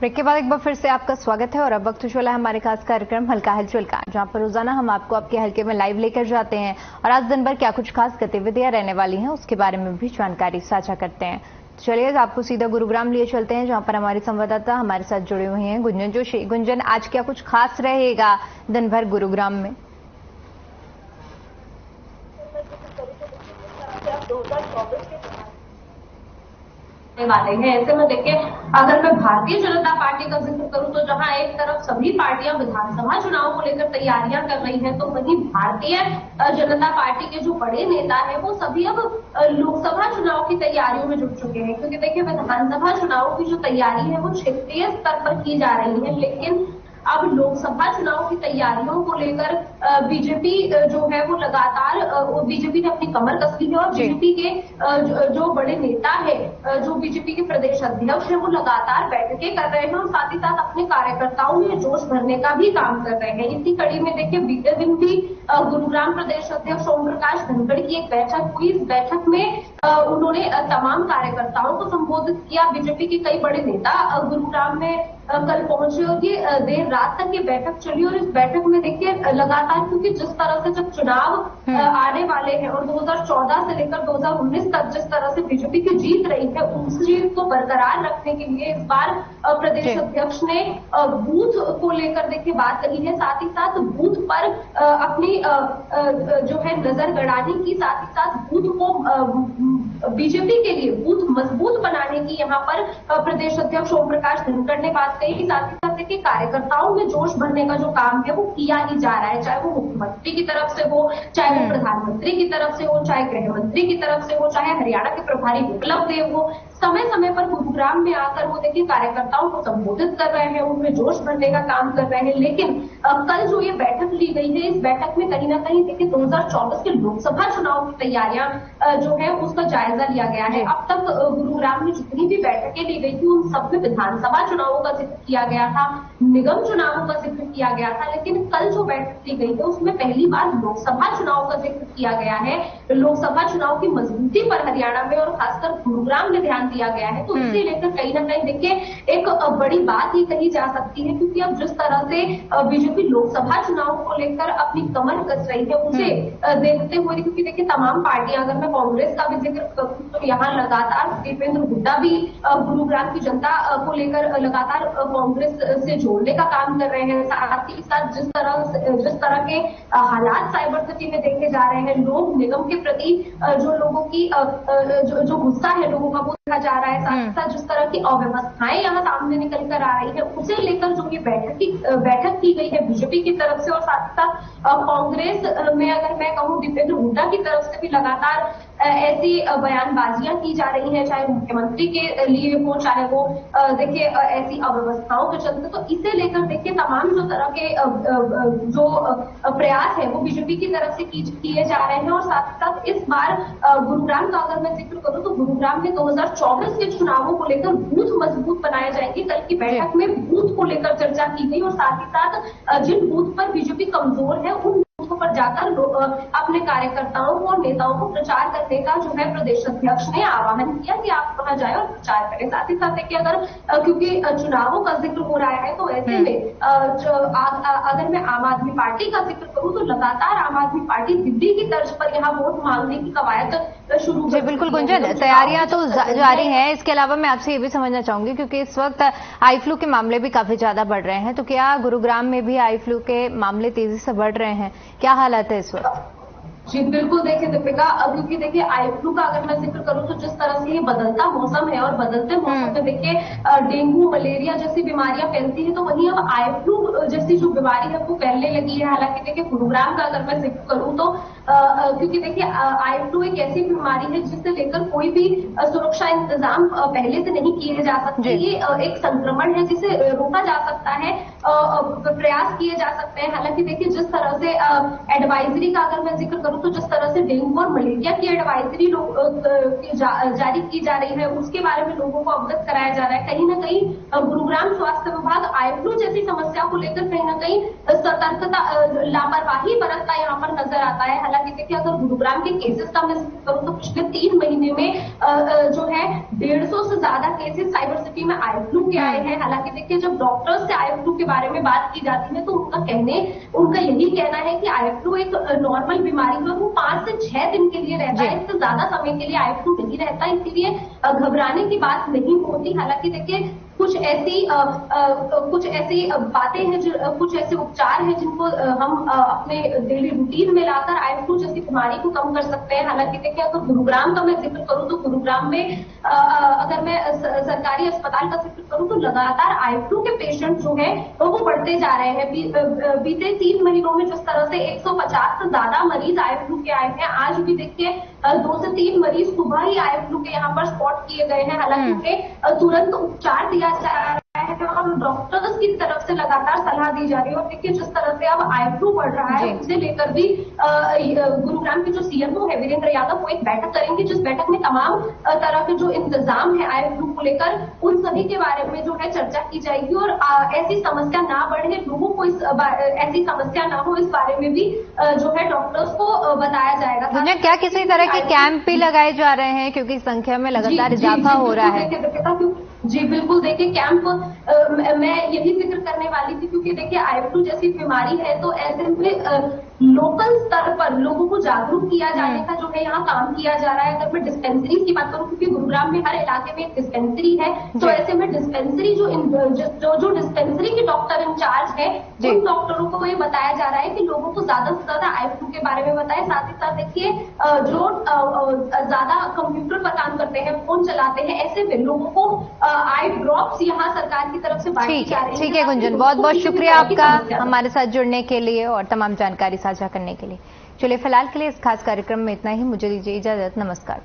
Break के बाद एक बार फिर से आपका स्वागत है और अब वक्त वाला है हमारे खास कार्यक्रम हल्का हलचल का, जहां पर रोजाना हम आपको आपके हल्के में लाइव लेकर जाते हैं और आज दिन भर क्या कुछ खास गतिविधियां रहने वाली हैं उसके बारे में भी जानकारी साझा करते हैं। चलिए आपको सीधा गुरुग्राम लिए चलते हैं, जहां पर हमारी संवाददाता हमारे साथ जुड़े हुए हैं गुंजन जोशी। गुंजन, आज क्या कुछ खास रहेगा दिन भर गुरुग्राम में? वाले हैं। ऐसे में देखिए, अगर मैं भारतीय जनता पार्टी का जिक्र करूं तो जहां एक तरफ सभी पार्टियां विधानसभा चुनाव को लेकर तैयारियां कर रही हैं, तो वहीं भारतीय जनता पार्टी के जो बड़े नेता हैं वो सभी अब लोकसभा चुनाव की तैयारियों में जुट चुके हैं। क्योंकि देखिए, विधानसभा चुनाव की जो तैयारी है वो क्षेत्रीय स्तर पर की जा रही है, लेकिन अब लोकसभा चुनाव की तैयारियों को लेकर बीजेपी जो है वो लगातार बीजेपी ने अपनी कमर कस ली है और बीजेपी के जो बड़े नेता है, जो बीजेपी के प्रदेश अध्यक्ष है, वो लगातार बैठकें कर रहे हैं और साथ ही साथ अपने कार्यकर्ताओं में जोश भरने का भी काम कर रहे हैं। इसी कड़ी में देखिए, बीते दिन भी गुरुग्राम प्रदेश अध्यक्ष ओम प्रकाश धनखड़ की एक बैठक हुई। इस बैठक में उन्होंने तमाम कार्यकर्ताओं को संबोधित किया। बीजेपी के कई बड़े नेता गुरुग्राम में कल पहुंचे और ये देर रात तक ये बैठक चली और इस बैठक में देखिए लगातार, क्योंकि जिस तरह से जब चुनाव आने वाले हैं और 2014 से लेकर 2019 तक जिस तरह से बीजेपी की जीत रही है, उस जीत को बरकरार रखने के लिए इस बार प्रदेश अध्यक्ष ने बूथ को लेकर देखिए बात कही है। साथ ही साथ बूथ पर अपनी जो है नजर गड़ाने की, साथ ही साथ बूथ को बीजेपी के लिए बूथ मजबूत बनाने की यहाँ पर प्रदेश अध्यक्ष ओम प्रकाश धनखड़ ने बात कही। साथ ही साथ देखिए, कार्यकर्ताओं में जोश भरने का जो काम है वो किया ही जा रहा है, चाहे वो मुख्यमंत्री की तरफ से हो, चाहे वो प्रधानमंत्री की तरफ से हो, चाहे गृह मंत्री की तरफ से हो, चाहे हरियाणा के प्रभारी विप्लव देव हो। समय समय पर गुरुग्राम में आकर वो देखिए कार्यकर्ताओं को संबोधित कर रहे हैं, उनमें जोश भरने का काम कर रहे हैं। लेकिन कल जो ये बैठक ली गई है, इस बैठक में कहीं ना कहीं देखिए 2024 के लोकसभा चुनाव की तैयारियां जो है उसका जायजा लिया गया है। अब तक गुरुग्राम में जितनी भी बैठकें ली गई थी उन सब में विधानसभा चुनावों का जिक्र किया गया था, निगम चुनावों का जिक्र किया गया था, लेकिन कल जो बैठक ली गई है उसमें पहली बार लोकसभा चुनाव का जिक्र किया गया है। लोकसभा चुनाव की मजबूती पर हरियाणा में और खासकर गुरुग्राम में ध्यान दिया गया है, तो इसे लेकर कहीं ना कहीं देखिए एक बड़ी बात ही कही जा सकती है। क्योंकि अब जिस तरह से बीजेपी लोकसभा चुनाव को लेकर अपनी कमर कस रही है, उसे देखते हुए, क्योंकि देखिए तमाम पार्टियां, अगर मैं कांग्रेस का भी जिक्र करूं तो यहाँ लगातार दीपेंद्र हुड्डा भी गुरुग्राम की जनता को लेकर लगातार कांग्रेस से जोड़ने का काम कर रहे हैं। साथ ही साथ जिस तरह के हालात साइबर सिटी में देखे जा रहे हैं, लोग निगम के प्रति जो लोगों की जो गुस्सा है लोगों का वो देखा जा रहा है। साथ ही साथ जिस तरह की अव्यवस्थाएं यहाँ सामने निकल कर आ रही है, उसे लेकर जो ये बैठक की गई है बीजेपी की तरफ से और साथ ही साथ कांग्रेस में अगर मैं कहूँ दीपेंद्र हुड्डा की तरफ से भी लगातार ऐसी बयानबाजियां की जा रही हैं, चाहे मुख्यमंत्री के लिए हो, चाहे वो देखिए ऐसी अव्यवस्थाओं के चलते। तो इसे लेकर देखिए तमाम जो तरह के जो प्रयास है वो बीजेपी की तरफ से किए जा रहे हैं। और साथ ही साथ इस बार गुरुग्राम का अगर मैं जिक्र करूं तो गुरुग्राम में 2024 के चुनावों को लेकर बूथ मजबूत बनाए जाएंगे। कल की बैठक में बूथ को लेकर चर्चा की गई और साथ ही साथ जिन बूथ पर बीजेपी कमजोर है उन पर जाकर अपने कार्यकर्ताओं को और नेताओं को प्रचार करने का जो है प्रदेश अध्यक्ष ने आह्वान किया कि आप वहां जाए और प्रचार करें। साथ ही साथ देखिए, अगर क्योंकि चुनावों का जिक्र हो रहा है तो ऐसे में अगर मैं आम आदमी पार्टी का जिक्र करूं तो लगातार आम आदमी पार्टी दिल्ली की तर्ज पर यहाँ वोट मांगने की कवायद शुरू। जी बिल्कुल गुंजन, तैयारियां तो जारी हैं। इसके अलावा मैं आपसे ये भी समझना चाहूंगी, क्योंकि इस वक्त आई फ्लू के मामले भी काफी ज्यादा बढ़ रहे हैं, तो क्या गुरुग्राम में भी आई फ्लू के मामले तेजी से बढ़ रहे हैं? क्या हालत है इस वक्त? जी बिल्कुल, देखिए दीपिका, क्योंकि देखिए आई फ्लू का अगर मैं जिक्र करूं तो जिस तरह से ये बदलता मौसम है और बदलते मौसम में देखिए डेंगू मलेरिया जैसी बीमारियां फैलती है, तो वहीं अब आई फ्लू जैसी जो बीमारी है वो फैलने लगी है। हालांकि देखिए गुरुग्राम का अगर मैं जिक्र करूं तो क्योंकि देखिए आई फ्लू एक ऐसी बीमारी है जिसे लेकर कोई भी सुरक्षा इंतजाम पहले से नहीं किए जा सकते। ये एक संक्रमण है जिसे रोका जा सकता है, प्रयास किए जा सकते हैं। हालांकि देखिए जिस तरह से एडवाइजरी का अगर मैं जिक्र करूं तो जिस तरह से डेंगू और मलेरिया की एडवाइजरी जारी की जा रही है उसके बारे में लोगों को अवगत कराया जा रहा है। कहीं ना कहीं गुरुग्राम स्वास्थ्य विभाग आई फ्लू जैसी समस्या को लेकर कहीं ना कहीं सतर्कता लापरवाही बरतता यहाँ पर नजर आता है। हालांकि देखिए अगर गुरुग्राम के केसेस का मैं जिक्र करूं तो पिछले 3 महीने में जो है 150 से ज्यादा केसेस साइबर सिटी में आई फ्लू के आए हैं। हालांकि देखिए जब डॉक्टर्स से आई फ्लू के बारे में बात की जाती है तो उनका यही कहना है कि आई फ्लू एक नॉर्मल बीमारी है, वो 5 से 6 दिन के लिए रहता है, इससे ज्यादा समय के लिए आई फ्लू नहीं रहता, इसीलिए घबराने की बात नहीं होती। हालांकि देखिए कुछ ऐसी बातें हैं, कुछ ऐसे उपचार हैं जिनको हम अपने डेली रूटीन में लाकर आई फ्लू जैसी बीमारी को कम कर सकते हैं। हालांकि देखिए अगर गुरुग्राम का मैं जिक्र करूं तो गुरुग्राम में अगर मैं सरकारी अस्पताल का जिक्र करूं तो लगातार आई फ्लू के पेशेंट जो है वो बढ़ते जा रहे हैं। बीते 3 महीनों में जिस तरह से 150 से ज्यादा मरीज आई फ्लू के आए हैं, आज भी देखिए 2 से 3 मरीज सुबह ही आई फ्लू के यहाँ पर स्पॉट किए गए हैं। हालांकि उन्हें तुरंत उपचार दिया जा रहा है और डॉक्टर्स की तरफ से लगातार सलाह दी जा रही है। और देखिए जिस तरह से अब आई फ्लू बढ़ रहा है उसे लेकर भी गुरुग्राम के जो सीएमओ है वीरेंद्र यादव वो एक बैठक करेंगे, जिस बैठक में तमाम तरह के जो इंतजाम है आई फ्लू को लेकर उन सभी के बारे में जो है चर्चा की जाएगी और ऐसी समस्या ना बढ़े, लोगों को ऐसी समस्या ना हो, इस बारे में भी जो है डॉक्टर्स को बताया जाएगा। क्या किसी तरह के कैंप भी लगाए जा रहे हैं क्योंकि संख्या में लगातार इजाफा हो रहा है? जी बिल्कुल, देखिए कैंप मैं यही जिक्र करने वाली थी क्योंकि देखिए आई फ्लू जैसी बीमारी है तो ऐसे में लोकल स्तर पर लोगों को जागरूक किया जाने का जो है यहाँ काम किया जा रहा है। अगर मैं डिस्पेंसरी की बात करूँ क्योंकि गुरुग्राम में हर इलाके में एक डिस्पेंसरी है, तो ऐसे में डिस्पेंसरी जो डिस्पेंसरी के डॉक्टर इंचार्ज है उन डॉक्टरों को ये बताया जा रहा है कि लोगों को ज्यादा से ज्यादा आई फ्लू के बारे में बताएं। साथ ही साथ देखिए जो ज्यादा कंप्यूटर पर काम करते हैं, फोन चलाते हैं, ऐसे में लोगों को आई ड्रॉप्स यहाँ सरकार की तरफ से बांटी जा रही है। ठीक है गुंजन, बहुत बहुत शुक्रिया आपका हमारे साथ जुड़ने के लिए और तमाम जानकारी साझा करने के लिए। चलिए फिलहाल के लिए इस खास कार्यक्रम में इतना ही, मुझे दीजिए इजाजत, नमस्कार।